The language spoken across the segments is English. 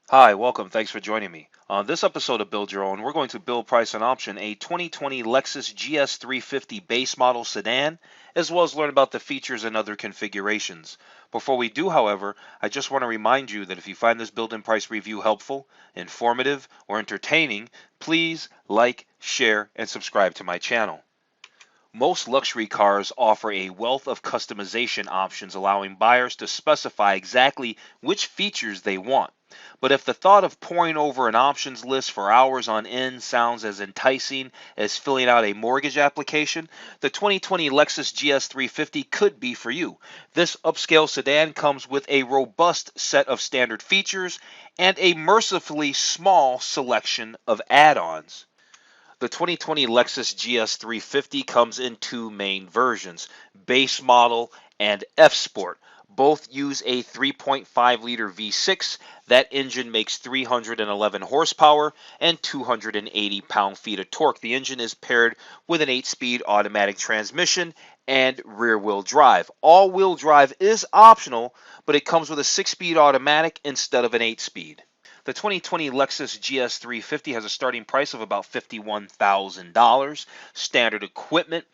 Hi, welcome. Thanks for joining me. On this episode of Build Your Own, we're going to build, price, and option a 2020 Lexus GS 350 base model sedan, as well as learn about the features and other configurations. Before we do, however, I just want to remind you that if you find this build and price review helpful, informative, or entertaining, please like, share, and subscribe to my channel. Most luxury cars offer a wealth of customization options, allowing buyers to specify exactly which features they want. But if the thought of poring over an options list for hours on end sounds as enticing as filling out a mortgage application, the 2020 Lexus GS 350 could be for you. This upscale sedan comes with a robust set of standard features and a mercifully small selection of add-ons. The 2020 Lexus GS 350 comes in two main versions, base model and F Sport. Both use a 3.5 liter V6. That engine makes 311 horsepower and 280 pound-feet of torque. The engine is paired with an 8-speed automatic transmission and rear-wheel drive. All-wheel drive is optional, but it comes with a 6-speed automatic instead of an 8-speed. The 2020 Lexus GS 350 has a starting price of about $51,000. Standard equipment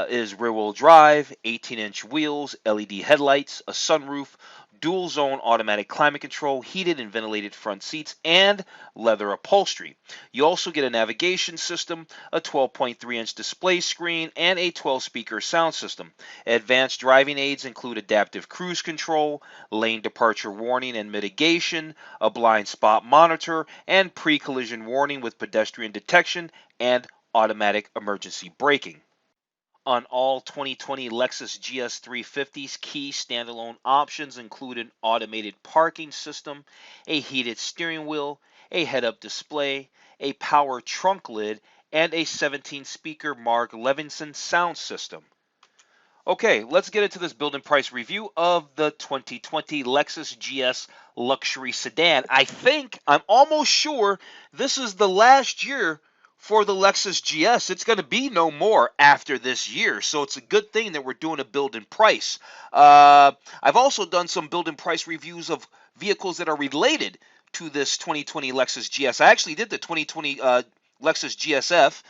is rear-wheel drive, 18-inch wheels, LED headlights, a sunroof, dual-zone automatic climate control, heated and ventilated front seats, and leather upholstery. You also get a navigation system, a 12.3-inch display screen, and a 12-speaker sound system. Advanced driving aids include adaptive cruise control, lane departure warning and mitigation, a blind spot monitor, and pre-collision warning with pedestrian detection and automatic emergency braking. On all 2020 Lexus GS 350's key standalone options include an automated parking system, a heated steering wheel, a head-up display, a power trunk lid, and a 17-speaker Mark Levinson sound system. Okay, let's get into this build and price review of the 2020 Lexus GS luxury sedan. I'm almost sure this is the last year for the Lexus GS. It's going to be no more after this year, so it's a good thing that we're doing a build and price. I've also done some build and price reviews of vehicles that are related to this 2020 Lexus GS. I actually did the 2020 Lexus GSF.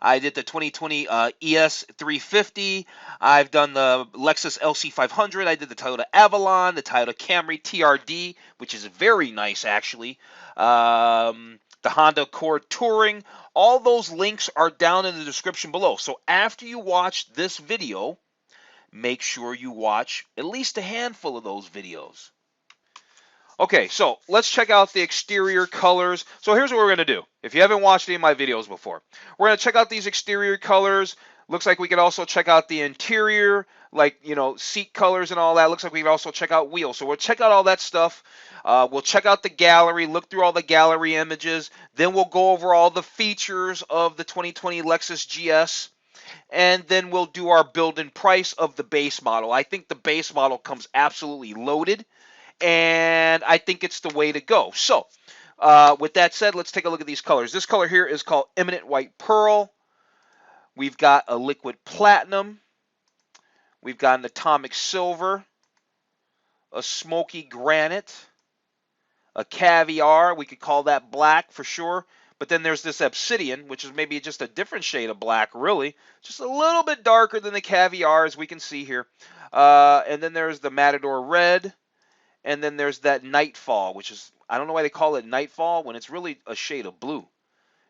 I did the 2020 ES 350. I've done the Lexus LC 500. I did the Toyota Avalon, the Toyota Camry TRD, which is very nice actually. The Honda Accord Touring. All those links are down in the description below. So after you watch this video, make sure you watch at least a handful of those videos. Okay, so let's check out the exterior colors. So here's what we're going to do. If you haven't watched any of my videos before, we're going to check out these exterior colors. Looks like we could also check out the interior, like, seat colors and all that. Looks like we could also check out wheels. So we'll check out all that stuff. We'll check out the gallery, look through all the gallery images. Then we'll go over all the features of the 2020 Lexus GS. And then we'll do our build and price of the base model. I think the base model comes absolutely loaded, and I think it's the way to go. So, with that said, let's take a look at these colors. This color here is called Eminent White Pearl. We've got a liquid platinum. We've got an atomic silver, a smoky granite, a caviar. We could call that black for sure. But then there's this obsidian, which is maybe just a different shade of black, really. Just a little bit darker than the caviar, as we can see here. And then there's the Matador Red. And then there's that Nightfall, which is, I don't know why they call it Nightfall when it's really a shade of blue.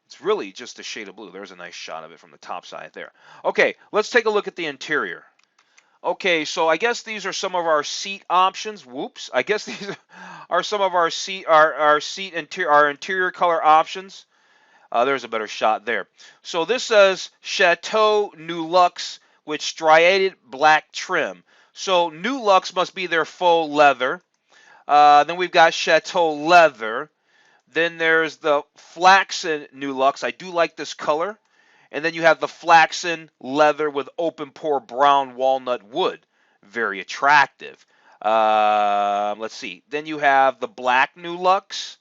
It's really just a shade of blue. There's a nice shot of it from the top side there. Okay, let's take a look at the interior. Okay, so I guess these are some of our seat options. Whoops. I guess these are some of our interior color options. There's a better shot there. So this says Chateau New Luxe with striated black trim. So New Luxe must be their faux leather. Then we've got Chateau Leather. Then there's the Flaxen New Luxe. I do like this color. And then you have the Flaxen Leather with open pore brown walnut wood. Very attractive. Let's see. Then you have the Black New Luxe.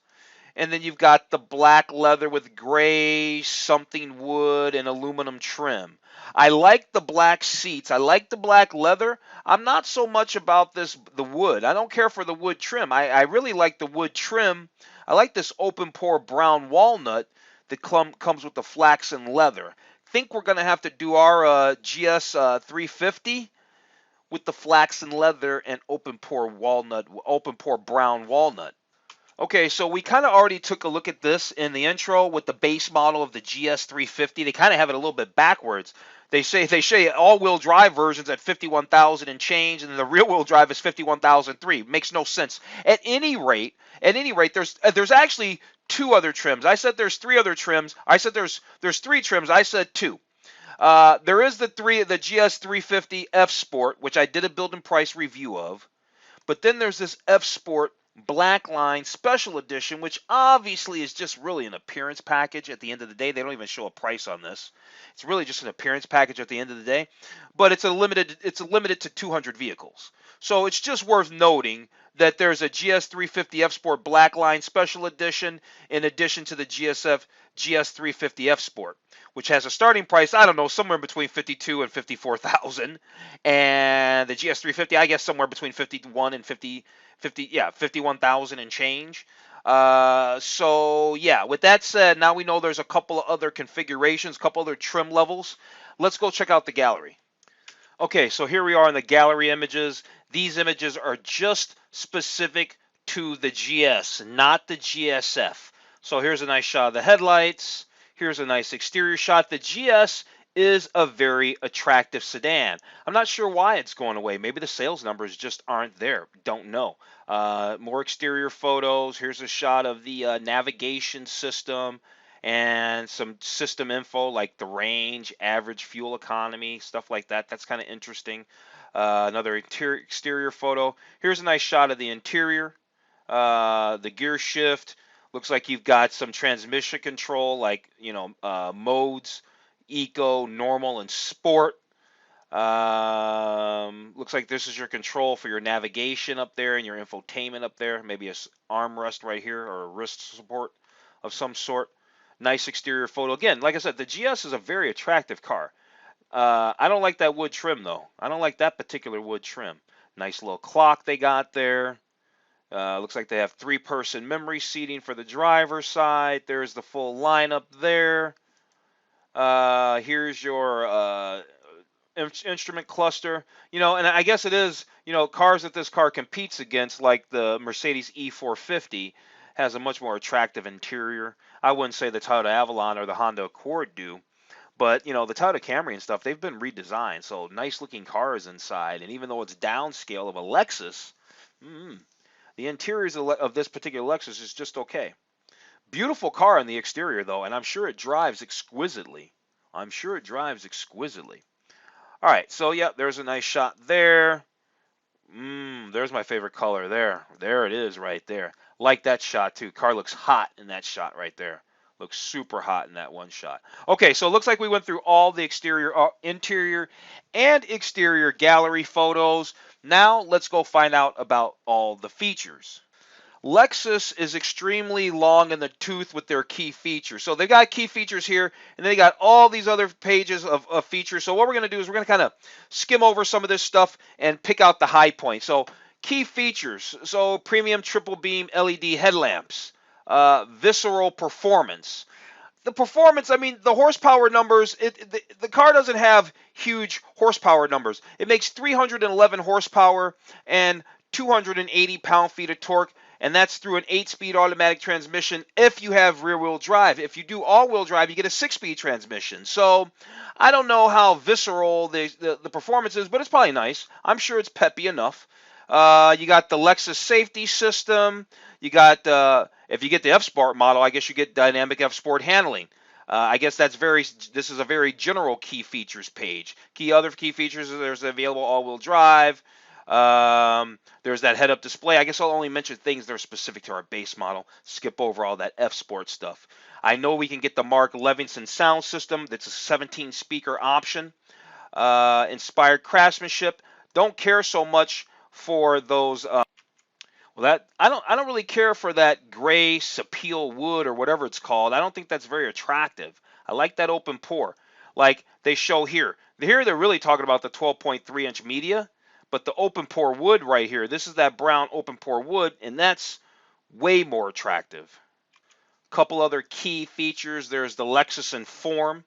And then you've got the black leather with gray something wood and aluminum trim. I like the black seats. I like the black leather. I'm not so much about the wood. I don't care for the wood trim. I really like the wood trim. I like this open pore brown walnut that comes with the flaxen leather. Think we're going to have to do our GS 350 with the flaxen leather and open pore brown walnut. Okay, so we kind of already took a look at this in the intro with the base model of the GS 350. They kind of have it a little bit backwards. They say all-wheel drive versions at 51,000 and change, and the rear-wheel drive is 51,003. Makes no sense. At any rate, there's actually two other trims. I said there's three other trims. I said there's three trims. I said two. There is the GS 350 F Sport, which I did a build and price review of. But then there's this F Sport Black Line Special Edition, which obviously is just really an appearance package at the end of the day. They don't even show a price on this. It's really just an appearance package at the end of the day. But it's limited to 200 vehicles. So it's just worth noting that there's a GS 350 F Sport Black Line Special Edition in addition to the GS 350 F Sport, which has a starting price, I don't know, somewhere between 52 and 54,000, and the GS 350, I guess, somewhere between 51 and 51,000 and change. So yeah, with that said, now we know there's a couple of other configurations, a couple other trim levels. Let's go check out the gallery. Okay, so here we are in the gallery images. These images are just specific to the GS, not the GSF. So here's a nice shot of the headlights. Here's a nice exterior shot. The GS is a very attractive sedan. I'm not sure why it's going away. Maybe the sales numbers just aren't there. Don't know. More exterior photos. Here's a shot of the navigation system and some system info like the range, average fuel economy, stuff like that. That's kind of interesting. Another exterior photo. Here's a nice shot of the interior. The gear shift. Looks like you've got some transmission control like, modes, eco, normal, and sport. Looks like this is your control for your navigation up there and your infotainment up there. Maybe a armrest right here or a wrist support of some sort. Nice exterior photo. Again, like I said, the GS is a very attractive car. I don't like that wood trim, though. I don't like that particular wood trim. Nice little clock they got there. Looks like they have 3-person memory seating for the driver's side. There's the full lineup there. Here's your instrument cluster. And I guess it is, cars that this car competes against, like the Mercedes E450, has a much more attractive interior. I wouldn't say the Toyota Avalon or the Honda Accord do. But, the Toyota Camry and stuff, they've been redesigned. So nice looking cars inside. And even though it's downscale of a Lexus, the interiors of this particular Lexus is just okay. Beautiful car on the exterior, though, and I'm sure it drives exquisitely. All right, so yeah, there's a nice shot there. There's my favorite color there. There it is right there. Like that shot, too. Car looks hot in that shot right there. Looks super hot in that one shot. Okay, so it looks like we went through all the interior and exterior gallery photos. Now let's go find out about all the features. Lexus is extremely long in the tooth with their key features. So they got key features here, and they got all these other pages of features. So what we're going to do is we're going to kind of skim over some of this stuff and pick out the high points. So key features. So premium triple beam LED headlamps. Visceral performance. The performance, the horsepower numbers, the car doesn't have huge horsepower numbers. It makes 311 horsepower and 280 pound-feet of torque, and that's through an 8-speed automatic transmission if you have rear-wheel drive. If you do all-wheel drive, you get a 6-speed transmission. So I don't know how visceral the performance is, but it's probably nice. I'm sure it's peppy enough. You got the Lexus safety system. You got, if you get the F Sport model, I guess you get dynamic F Sport handling. I guess this is a very general key features page. Other key features, there's available all-wheel drive. There's that head-up display. I guess I'll only mention things that are specific to our base model. Skip over all that F Sport stuff. I know we can get the Mark Levinson sound system. That's a 17-speaker option. Inspired craftsmanship. Don't care so much for those Well, that I don't really care for that gray sapele wood or whatever it's called. I don't think that's very attractive. I like that open pore. Like they show here. Here they're really talking about the 12.3-inch media, but the open pore wood right here, this is that brown open pore wood, and that's way more attractive. Couple other key features. There's the Lexus Inform,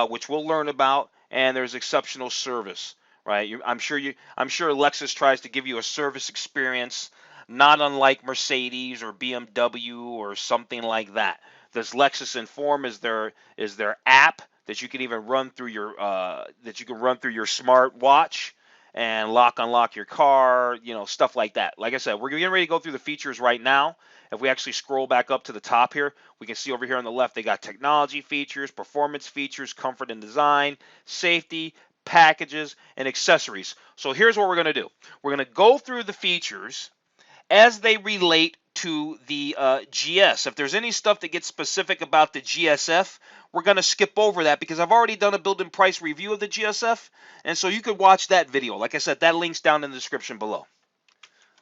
which we'll learn about, and there's exceptional service. Right? I'm sure Lexus tries to give you a service experience not unlike Mercedes or BMW or something like that. This Lexus Inform is their app that you can even run through your smart watch and lock unlock your car, stuff like that. Like I said, we're getting ready to go through the features right now. If we actually scroll back up to the top here, we can see over here on the left they got technology features, performance features, comfort and design, safety, packages, and accessories. So here's what we're going to do. We're going to go through the features as they relate to the GS. If there's any stuff that gets specific about the GSF, we're going to skip over that because I've already done a build and price review of the GSF, and so you could watch that video. Like I said, that link's down in the description below.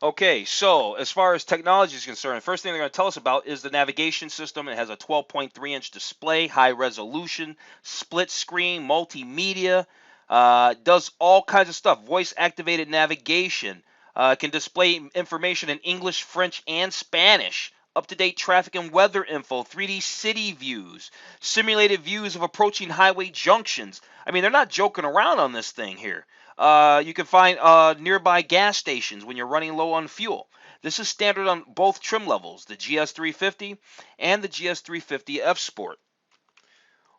Okay, so as far as technology is concerned, the first thing they're going to tell us about is the navigation system. It has a 12.3-inch display, high resolution, split screen, multimedia, does all kinds of stuff, voice activated navigation, can display information in English, French, and Spanish, up-to-date traffic and weather info, 3D city views, simulated views of approaching highway junctions. I mean, they're not joking around on this thing here. You can find nearby gas stations when you're running low on fuel. This is standard on both trim levels, the GS350 and the GS350 F Sport.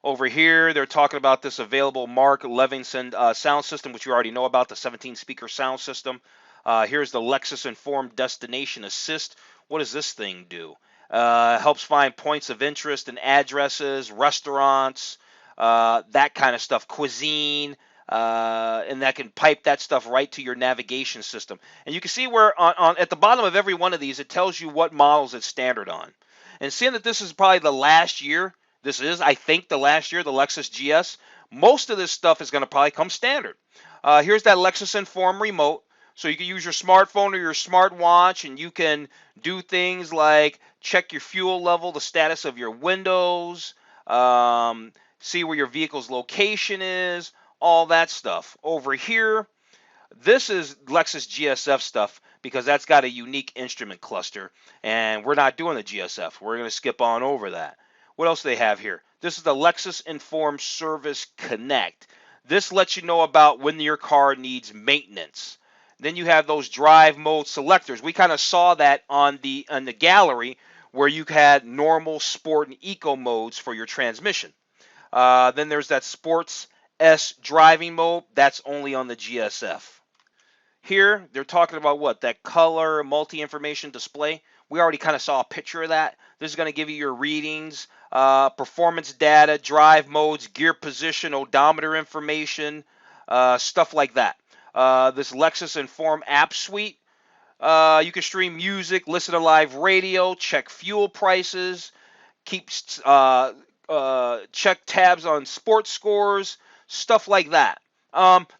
Over here, they're talking about this available Mark Levinson sound system, which you already know about, the 17-speaker sound system. Here's the Lexus Informed Destination Assist. What does this thing do? Helps find points of interest and addresses, restaurants, that kind of stuff, cuisine, and that can pipe that stuff right to your navigation system. And you can see where on at the bottom of every one of these, it tells you what models it's standard on. And seeing that this is probably the last year, this is, I think, the last year, the Lexus GS, most of this stuff is going to probably come standard. Here's that Lexus Inform remote. So you can use your smartphone or your smartwatch, and you can do things like check your fuel level, the status of your windows, see where your vehicle's location is, all that stuff. Over here, this is Lexus GSF stuff because that's got a unique instrument cluster, and we're not doing the GSF. We're going to skip on over that. What else do they have here? This is the Lexus Informed Service Connect. This lets you know about when your car needs maintenance. Then you have those drive mode selectors. We kind of saw that on the gallery where you had normal, sport, and eco modes for your transmission. Then there's that Sports S driving mode. That's only on the GSF. Here, they're talking about what? That color multi-information display. We already kind of saw a picture of that. This is going to give you your readings, performance data, drive modes, gear position, odometer information, stuff like that. This Lexus Inform app suite. You can stream music, listen to live radio, check fuel prices, keep check tabs on sports scores, stuff like that.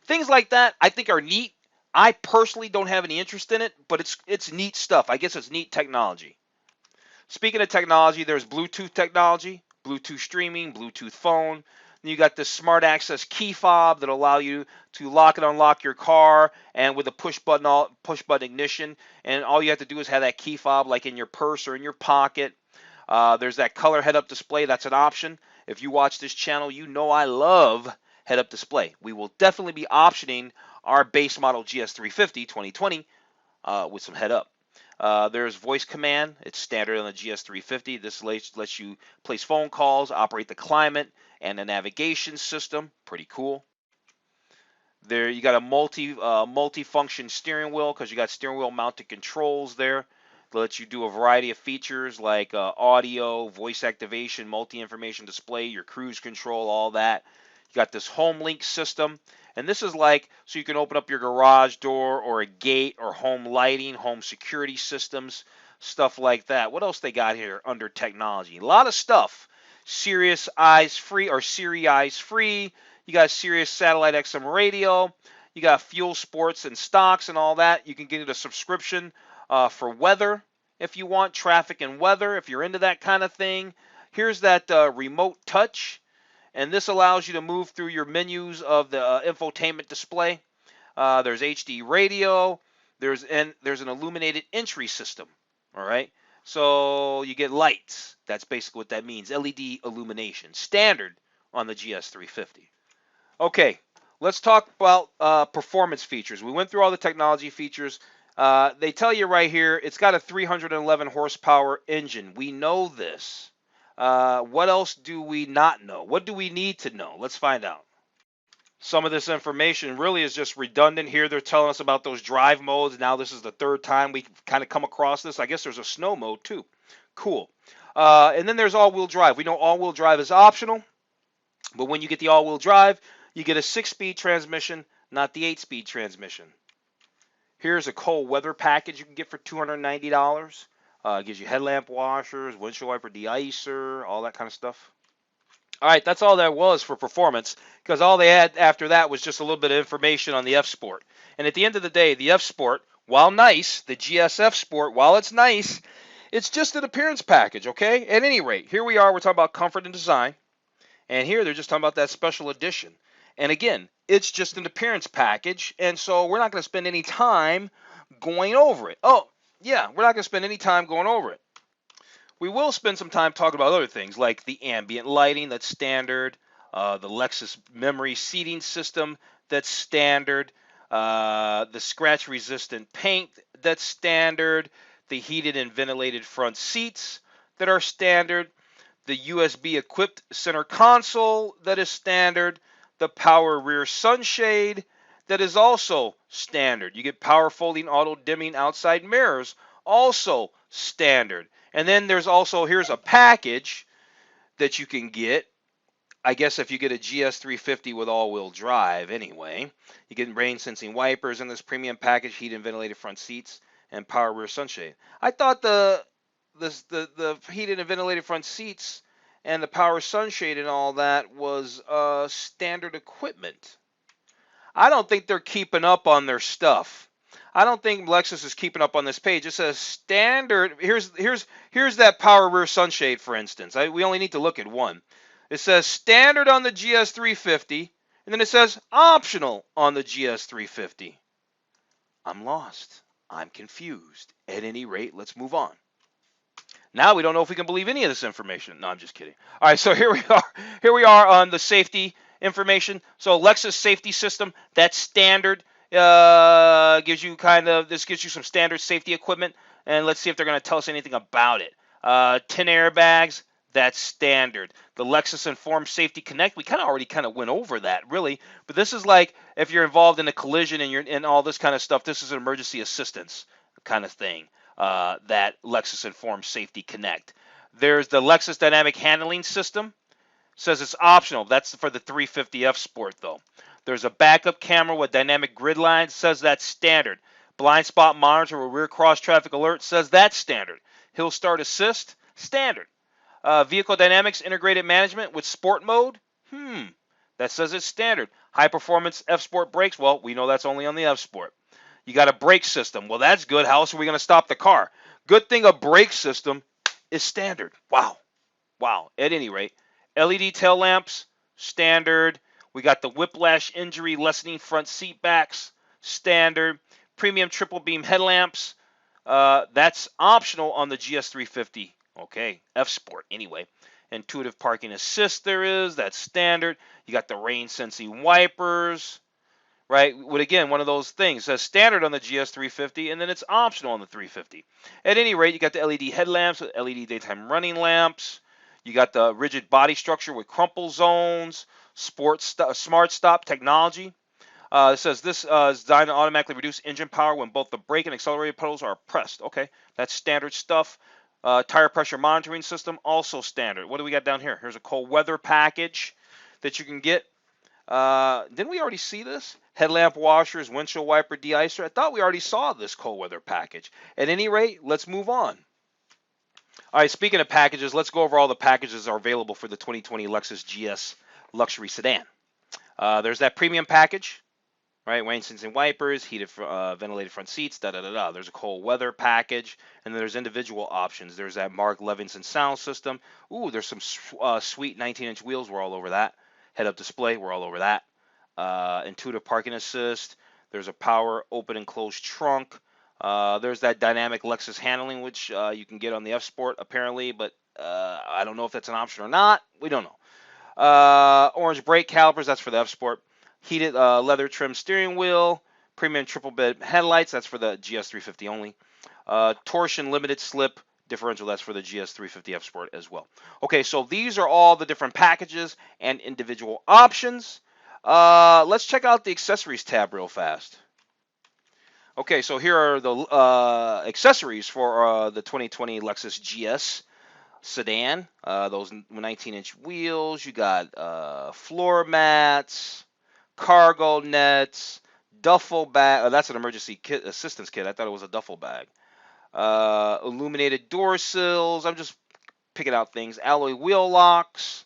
Things like that I think are neat. I personally don't have any interest in it, but it's neat stuff. I guess it's neat technology. Speaking of technology, there's Bluetooth technology, Bluetooth streaming, Bluetooth phone. Then you got this smart access key fob that'll allow you to lock and unlock your car, and with a push button ignition. And all you have to do is have that key fob like in your purse or in your pocket. There's that color head-up display. That's an option. If you watch this channel, you know I love head-up display. We will definitely be optioning our base model GS350 2020 with some head-up. There's voice command. It's standard on the GS350. This lets you place phone calls, operate the climate, and the navigation system. Pretty cool. There you got a multi-function steering wheel because you got steering wheel mounted controls there. That lets you do a variety of features like audio, voice activation, multi-information display, your cruise control, all that. You got this home link system, and this is like so you can open up your garage door or a gate or home lighting, home security systems, stuff like that. What else they got here under technology? A lot of stuff. Sirius Eyes Free or Siri Eyes Free. You got Sirius Satellite XM radio. You got fuel sports and stocks and all that. You can get a subscription for weather, if you want traffic and weather, if you're into that kind of thing. Here's that remote touch, and this allows you to move through your menus of the infotainment display. There's HD radio. There's an illuminated entry system. All right. So you get lights. That's basically what that means. LED illumination, standard on the GS350. Okay, let's talk about performance features. We went through all the technology features. They tell you right here it's got a 311 horsepower engine. We know this. What else do we not know? What do we need to know? Let's find out. Some of this information really is just redundant here. They're telling us about those drive modes. Now this is the third time we kind of come across this. I guess there's a snow mode too. Cool. And then there's all-wheel drive. We know all-wheel drive is optional, but when you get the all-wheel drive, you get a 6-speed transmission, not the 8-speed transmission. Here's a cold weather package you can get for $290. Gives you headlamp washers, windshield wiper de-icer, all that kind of stuff. All right, that's all there was for performance, because all they had after that was just a little bit of information on the F Sport. And at the end of the day, the F Sport, while nice, the GSF Sport, while it's nice, it's just an appearance package, okay? At any rate, here we are, we're talking about comfort and design. And here they're just talking about that special edition. And again, it's just an appearance package, and so we're not going to spend any time going over it. Oh, yeah, we're not going to spend any time going over it. We will spend some time talking about other things like the ambient lighting that's standard, the Lexus memory seating system that's standard, the scratch-resistant paint that's standard, the heated and ventilated front seats that are standard, the USB-equipped center console that is standard, the power rear sunshade that is also standard. You get power folding auto-dimming outside mirrors, also standard. And then there's also, here's a package that you can get. I guess if you get a GS350 with all-wheel drive anyway. You get rain sensing wipers in this premium package, heated and ventilated front seats, and power rear sunshade. I thought the heated and ventilated front seats and the power sunshade and all that was standard equipment. I don't think they're keeping up on their stuff. I don't think Lexus is keeping up on this page. It says standard. Here's that power rear sunshade, for instance. We only need to look at one. It says standard on the GS350, and then it says optional on the GS350. I'm lost. I'm confused. At any rate, let's move on. Now we don't know if we can believe any of this information. No, I'm just kidding. All right, so here we are. Here we are on the safety information. So Lexus safety system, that's standard. Gives you some standard safety equipment, and let's see if they're going to tell us anything about it. 10 airbags, that's standard. The Lexus Informed Safety Connect, we already went over that, really. But this is like if you're involved in a collision and you're in all this kind of stuff, this is an emergency assistance kind of thing. That Lexus Informed Safety Connect. There's the Lexus Dynamic Handling System. Says it's optional. That's for the 350F Sport, though. There's a backup camera with dynamic grid lines. Says that's standard. Blind spot monitor with rear cross traffic alert. Says that's standard. Hill start assist. Standard. Vehicle dynamics integrated management with sport mode. That says it's standard. High performance F Sport brakes. Well, we know that's only on the F Sport. You got a brake system. Well, that's good. How else are we going to stop the car? Good thing a brake system is standard. Wow. At any rate, LED tail lamps, standard. We got the whiplash injury lessening front seat backs, standard. Premium triple beam headlamps. That's optional on the GS350. Okay, F Sport anyway. Intuitive parking assist there is. That's standard. You got the rain sensing wipers. Right, but again, one of those things. It says standard on the GS350, and then it's optional on the 350. At any rate, you got the LED headlamps, LED daytime running lamps. You got the rigid body structure with crumple zones, smart stop technology. It says this is designed to automatically reduce engine power when both the brake and accelerator pedals are pressed. Okay, that's standard stuff. Tire pressure monitoring system, also standard. What do we got down here? Here's a cold weather package that you can get. Didn't we already see this? Headlamp washers, windshield wiper de-icer. I thought we already saw this cold weather package. At any rate, let's move on. All right, speaking of packages, let's go over all the packages that are available for the 2020 Lexus GS luxury sedan. There's that premium package. right? Rain sensing wipers, heated ventilated front seats, da da da da. There's a cold weather package, and then there's individual options. There's that Mark Levinson sound system. Ooh, there's some sweet 19-inch wheels. We're all over that. Head-up display. We're all over that. Intuitive parking assist. There's a power open and close trunk. There's that dynamic Lexus handling, which you can get on the F Sport apparently, but I don't know if that's an option or not. We don't know. Orange brake calipers, that's for the F Sport. Heated leather trim steering wheel. Premium triple bed headlights, that's for the GS 350 only. Torsion limited slip differential, that's for the GS 350 F Sport as well. Okay, so these are all the different packages and individual options. Let's check out the accessories tab real fast. Okay, so here are the accessories for the 2020 Lexus GS Sedan. Those 19-inch wheels. You got floor mats, cargo nets, duffel bag. That's an emergency kit, assistance kit. I thought it was a duffel bag. Illuminated door sills. I'm just picking out things. Alloy wheel locks,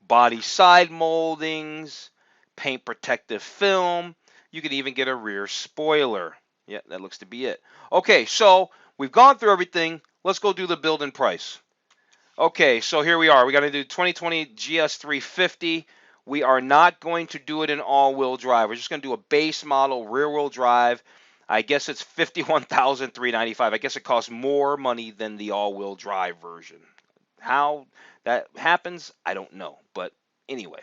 body side moldings, paint protective film. You can even get a rear spoiler. Yeah, that looks to be it. Okay, so we've gone through everything. Let's go do the build and price. Okay, so here we are. We got to do 2020 GS 350. We are not going to do it in all-wheel drive. We're just going to do a base model rear-wheel drive. I guess it's $51,395. I guess it costs more money than the all-wheel drive version. How that happens, I don't know. But anyway,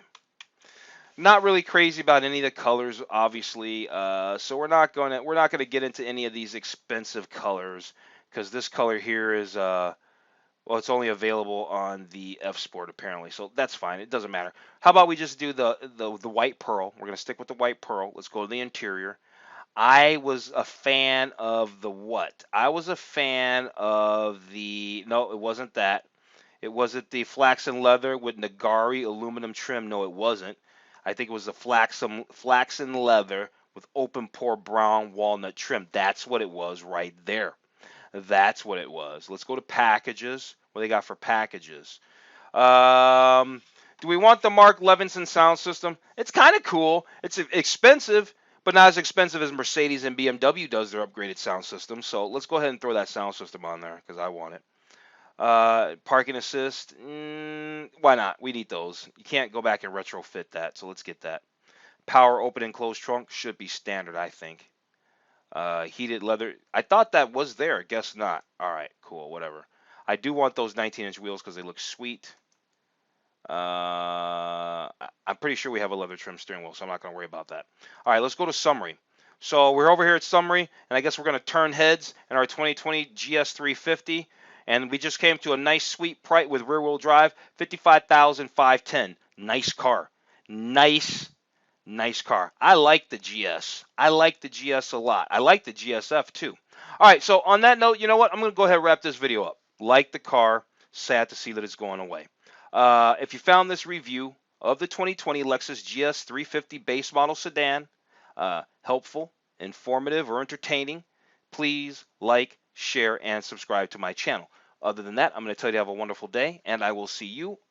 not really crazy about any of the colors, obviously. So we're not gonna get into any of these expensive colors because this color here is well, it's only available on the F Sport apparently, so that's fine. It doesn't matter. How about we just do the white pearl? We're gonna stick with the white pearl. Let's go to the interior. I was a fan of the what? I was a fan of the no, it wasn't that. It wasn't the flaxen leather with Nagari aluminum trim. No, it wasn't. I think it was the flaxen leather with open pore brown walnut trim. That's what it was right there. That's what it was. Let's go to packages. What they got for packages? Do we want the Mark Levinson sound system? It's kind of cool. It's expensive, but not as expensive as Mercedes and BMW does their upgraded sound system. So let's go ahead and throw that sound system on there because I want it. Parking assist. Why not? We need those. You can't go back and retrofit that, so let's get that. Power open and close trunk should be standard, I think. Heated leather. I thought that was there. Guess not. All right, cool. Whatever. I do want those 19-inch wheels because they look sweet. I'm pretty sure we have a leather trim steering wheel, so I'm not going to worry about that. All right, let's go to summary. So we're over here at summary, and I guess we're going to turn heads in our 2020 GS 350, and we just came to a nice sweet price with rear-wheel drive, $55,510. Nice car. Nice car. I like the GS. I like the GS a lot. I like the GSF too. All right, so on that note, you know what? I'm going to go ahead and wrap this video up. Like the car. Sad to see that it's going away. If you found this review of the 2020 Lexus GS 350 base model sedan helpful, informative, or entertaining, please like, share, and subscribe to my channel. Other than that, I'm going to tell you to have a wonderful day, and I will see you